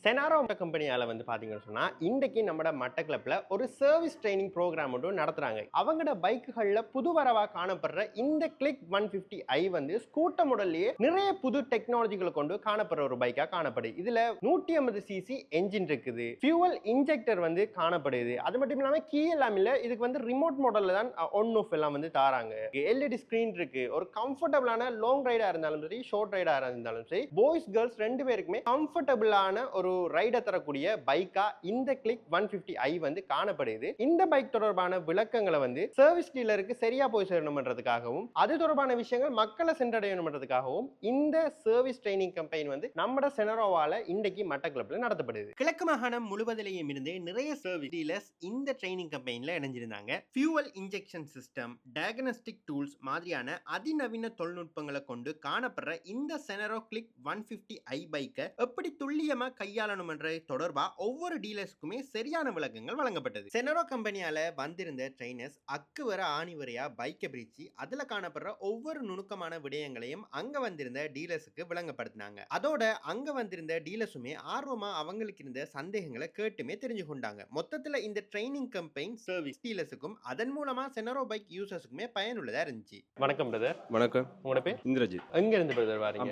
செனாரோ கம்பெனியால வந்து பாத்தீங்கன்னு சொன்னா இன்றைக்கு நம்ம மட்டக்களப்பில் ஒரு சர்வீஸ் ட்ரைனிங் ப்ரோக்ராம் ஒன்று நடத்துறாங்க. அவங்களோட பைக்குகள்ல புது வரவா காணப்படுற இந்த கிளிக் 150i வந்து ஸ்கூட்டர் மாடல்லையே நிறைய புது டெக்னாலஜிகளை கொண்டு காணப்படுற ஒரு பைக்கா காணப்படுது. இதுல 150cc என்ஜின் இருக்குது, ஃபியூவல் இன்ஜெக்டர் வந்து காணப்படுது. அது மட்டும் இல்லாம கீ எல்லாம் இல்ல, இதுக்கு வந்து ரிமோட் மாடல்ல தான் ஒன் ஆஃப் எல்லாம் வந்து தாராங்க. எல்இடி ஸ்கிரீன் இருக்கு. ஒரு கம்ஃபர்டபுளான லாங் ரைடா இருந்தாலும் சரி, ஷார்ட் ரைடா இருந்தாலும் சரி, பாய்ஸ் கேர்ள்ஸ் ரெண்டு பேருக்குமே கம்ஃபர்டபுளான ஒரு ரைடை தரக்கூடிய பைக்கா இந்த கிளிக் 150i வந்து காணப்படுது. இந்த பைக் தொடர்பான விளக்கங்களை வந்து சர்வீஸ் டீலருக்கு சரியா போய் சேரணும்ன்றதுக்காகவும் அது தொடர்பான விஷயங்கள் மக்களை சென்றடையணும்ன்றதுக்காகவும் இந்த சர்வீஸ் ட்ரைனிங் கம்பெனி வந்து நம்ம செனரோவால இன்றைக்கு மட்டக்களப்பில் நடத்தப்படுது. கிழக்கு மாகாணம் முழுவதிலேயும் இருந்து நிறைய சர்வீஸ் டீலர்ஸ் இந்த ட்ரைனிங் கம்பெனில இணைஞ்சிருந்தாங்க. Fuel injection system, diagnostic tools மாதிரியான அதிநவீன தொழில்நுட்பங்களை கொண்டு காணப்படுற இந்த செனரோ கிளிக் 150i பைக்கை எப்படி துல்லியமா கையாளணும் என்ற தொடர்பா ஒவ்வொரு டீலர்ஸ்க்குமே சரியான விளக்கங்கள் வழங்கப்பட்டது. செனரோ கம்பெனியால வந்திருந்த ட்ரெயினர்ஸ் அக்கு வர ஆணி வரையா பைக்கை பிரிச்சு அதுல காணப்படுற ஒவ்வொரு நுணுக்கமான விடயங்களையும் அங்க வந்திருந்த டீலர்ஸுக்கு விளங்கப்படுத்தினாங்க. அதோட அங்க வந்திருந்த டீலர்ஸுமே ஆர்வமா அவங்களுக்கு இருந்த சந்தேகங்களை கேட்டுமே தெரிஞ்சு கொண்டாங்க. மொத்தத்துல இந்த ட்ரைனிங் கம்பெனி சர்வீஸ் டீலர்ஸுக்கும் அதன் மூலமா செனரோ பைக் யூசர்ஸுக்குமே பயனுள்ளதா இருந்துச்சு. வணக்கம் பிரதர். வணக்கம். உங்களோட பேர்? இந்திரஜித். எங்க இருந்து பிரதர் வாரீங்க?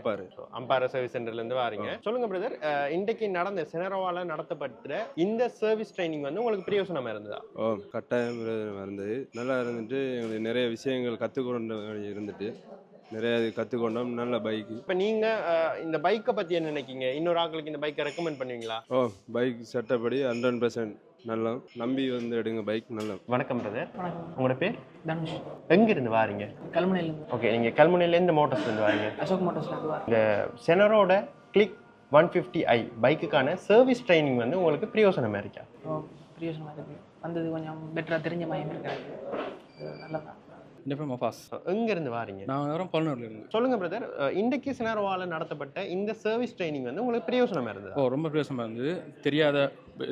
அம்பாறை சர்வீஸ் சென்டர்ல இருந்து வாரீங்க. சொல்லுங்க பிரதர், இன்றைக்கு நடந்த செனரோவால நடத்தப்பட்ட இந்த சர்வீஸ் ட்ரைனிங் வந்து உங்களுக்கு பிரயோஜனமா இருந்ததா? கட்டாயம் இருந்தது. நல்லா இருந்துட்டு எங்களுக்கு நிறைய விஷயங்கள் கற்றுக்கொண்டு இருந்துட்டு நிறைய கற்றுக்கொண்டோம். நல்ல பைக். இப்போ நீங்க இந்த பைக்கை பத்தி என்ன நினைக்கீங்க? இன்னொரு ஆட்களுக்கு இந்த பைக்கை ரெக்கமெண்ட் பண்ணுவீங்களா? பைக் சட்டப்படி 100% நல்லா நம்பி வந்து எடுங்க பைக். நல்லா. வணக்கம் பிரதர். வணக்கம். உங்களோட பேர்? தனுஷ். எங்க இருந்து வாரீங்க? கல்முனையிலிருந்து. ஓகே, நீங்க கல்முனையில இருந்து மோட்டார்ஸ்ல இருந்து வாரீங்க? அசோக் மோட்டார்ஸ்ல இருந்து இந்த செனரோட கிளிக் 150i பைக்குக்கான சர்வீஸ் ட்ரைனிங் வந்து உங்களுக்கு பிரயோஜனமா இருக்கா? பிரயோஜனமாக இருக்கு. வந்தது கொஞ்சம் பெட்டரா தெரிஞ்ச மாதிரி இருக்கு. நல்லதான். எங்க இருந்து வாரீங்க? நான் வரோம் பல்நூர்ல இருந்து. சொல்லுங்க பிரதர், இன்றைக்கு செனரோவால நடத்தப்பட்ட இந்த சர்வீஸ் ட்ரைனிங் வந்து உங்களுக்கு பிரயோஜனமா இருந்ததா? ரொம்ப பிரயோஜனமா இருந்தது. தெரியாத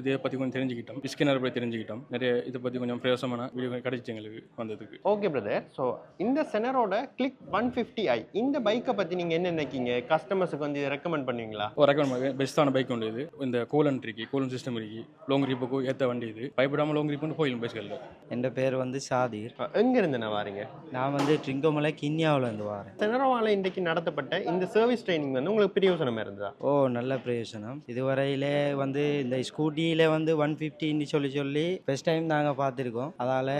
இதை பற்றி கொஞ்சம் தெரிஞ்சுக்கிட்டோம். ஸ்கின்னர் பற்றி தெரிஞ்சுக்கிட்டோம். நிறைய இதை பற்றி கொஞ்சம் பிரயோசமான வீடியோ கிடைச்சிச்சு எங்களுக்கு வந்ததுக்கு. Okay brother. ஸோ இந்த செனரோட கிளிக் 150i இந்த பைக்கை பற்றி நீங்கள் என்ன நினைக்கிங்க? கஸ்டமர்ஸுக்கு வந்து ரெக்கமெண்ட் பண்ணுவீங்களா? ரெக்கமெண்ட் பெஸ்ட்டான பைக் உண்டு இது. இந்த கூலன் இருக்கு, கூலன் சிஸ்டம் இருக்கு, லாங் ட்ரிப்புக்கு ஏற்ற வண்டி இது. பயப்படாமல் லாங் ட்ரிப் போயிடும் பைஸ்களில். என் பேர் வந்து சாதீர். எங்கேருந்து நான் வாரீங்க? நான் வந்து ட்ரிங்கோமலை கிண்ணியாவில் இருந்து வரேன். செனரோவால இன்றைக்கு நடத்தப்பட்ட இந்த சர்வீஸ் ட்ரைனிங் வந்து உங்களுக்கு பிரயோஜனமாக இருந்ததா? நல்ல பிரயோஜனம். இதுவரையிலே வந்து இந்த ஸ்கூட்டியில் வந்து 150 சொல்லி ஃபர்ஸ்ட் டைம் நாங்கள் பார்த்துருக்கோம். அதால்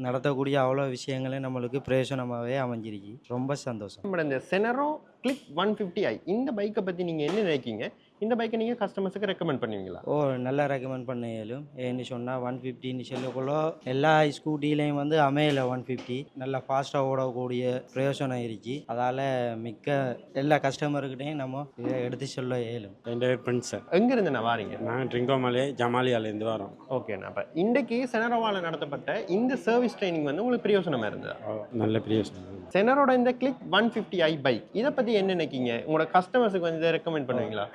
நடத்தக்கூடிய அவ்வளோ விஷயங்களும் நம்மளுக்கு பிரயோஜனமாகவே அமைஞ்சிருக்கு. ரொம்ப சந்தோஷம். இந்த செனரோ கிளிக் 150i இந்த பைக்கை பற்றி நீங்கள் என்ன நினைக்கிங்க? இந்த பைக்கை நீங்கள் கஸ்டமர்ஸுக்கு ரெக்கமெண்ட் பண்ணுவீங்களா? நல்லா ரெக்கமெண்ட் பண்ண இயலும். ஏன்னு சொன்னால் 150 சொல்லக்குள்ள எல்லா ஸ்கூட்டிலையும் வந்து அமையலை. 150 நல்லா ஃபாஸ்ட்டாக ஓடக்கூடிய பிரயோஜனம் இருக்கு. அதால் மிக்க எல்லா கஸ்டமருக்கிட்டையும் நம்ம இதை எடுத்து சொல்ல இயலும். என் பேர் பிரின்ஸ். எங்கேருந்து நான் வாரீங்க? நாங்கள் ட்ரிங்கோமலை ஜமாலியாலேருந்து வரோம். ஓகேண்ணா. அப்போ இன்றைக்கு செனரோவால நடத்தப்பட்ட இந்த சர்வீஸ் ட்ரைனிங் வந்து உங்களுக்கு பிரயோஜனமாக இருந்ததா? நல்ல பிரயோஜனம். செனரோட இந்த கிளிக் 150i பைக் இதை பற்றி என்ன நினைக்கிங்க? உங்களோட கஸ்டமர்ஸுக்கு வந்து இதை ரெக்கமெண்ட் பண்ணுவீங்களா?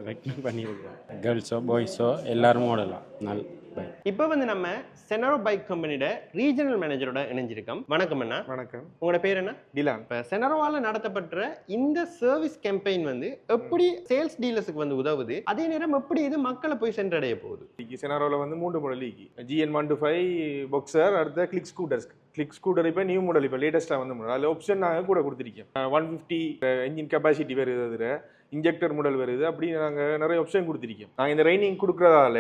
ரெக்கமெண்ட் பண்ணியிருக்கோம். கேர்ள்ஸோ பாய்ஸோ எல்லாரும் ஓடலாம். நல்ல பைக். இப்போ வந்து நம்ம செனரோ பைக் கம்பெனியோட ரீஜனல் மேனேஜரோட இணைஞ்சிருக்கோம். வணக்கம் அண்ணா. வணக்கம். உங்களோட பேர் என்ன? டிலான். இப்போ செனரோவால நடத்தப்பட்ட இந்த சர்வீஸ் கேம்பெயின் வந்து எப்படி சேல்ஸ் டீலர்ஸுக்கு வந்து உதவுது, அதே நேரம் எப்படி இது மக்களை போய் சென்றடைய போகுது? செனாரோவில் வந்து 3 மாடல் இருக்கு. GN125 பாக்ஸர், அடுத்த கிளிக் ஸ்கூட்டர்ஸ். கிளிக் ஸ்கூட்டர் இப்போ நியூ மாடல், இப்போ லேட்டஸ்ட்டாக வந்து மாடல். அதில் ஆப்ஷன் நாங்கள் கூட கொடுத்துருக்கோம். 150 என்ஜின் கெப்பாசிட்டி வருது, அதில் இன்ஜெக்டர் மாடல் வருது. அப்படி நாங்கள் நிறைய ஆப்ஷன் கொடுத்துருக்கோம். நாங்கள் இந்த ரைனிங் கொடுக்குறதால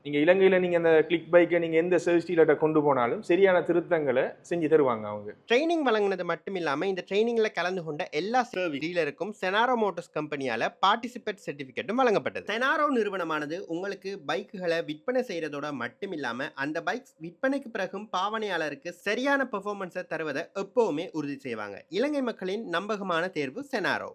நீங்கள் இலங்கையில் நீங்கள் அந்த கிளிக் பைக்கை நீங்கள் எந்த சர்வீஸ் டீலர்கிட்ட கொண்டு போனாலும் சரியான திருத்தங்களை செஞ்சு தருவாங்க அவங்க. ட்ரைனிங் வழங்கினது மட்டும் இல்லாமல் இந்த ட்ரைனிங்கில் கலந்து கொண்ட எல்லா சர்வீஸ் டீலருக்கும் செனாரோ மோட்டார்ஸ் கம்பெனியால் பார்ட்டிசிபேட் சர்டிஃபிகேட்டும் வழங்கப்பட்டது. செனாரோ நிறுவனமானது உங்களுக்கு பைக்குகளை விற்பனை செய்கிறதோட மட்டும் இல்லாமல் அந்த பைக்ஸ் விற்பனைக்கு பிறகும் பாவனையாளருக்கு சரியான பெர்ஃபார்மன்ஸை தருவதை எப்போவுமே உறுதி செய்வாங்க. இலங்கை மக்களின் நம்பகமான தேர்வு செனாரோ.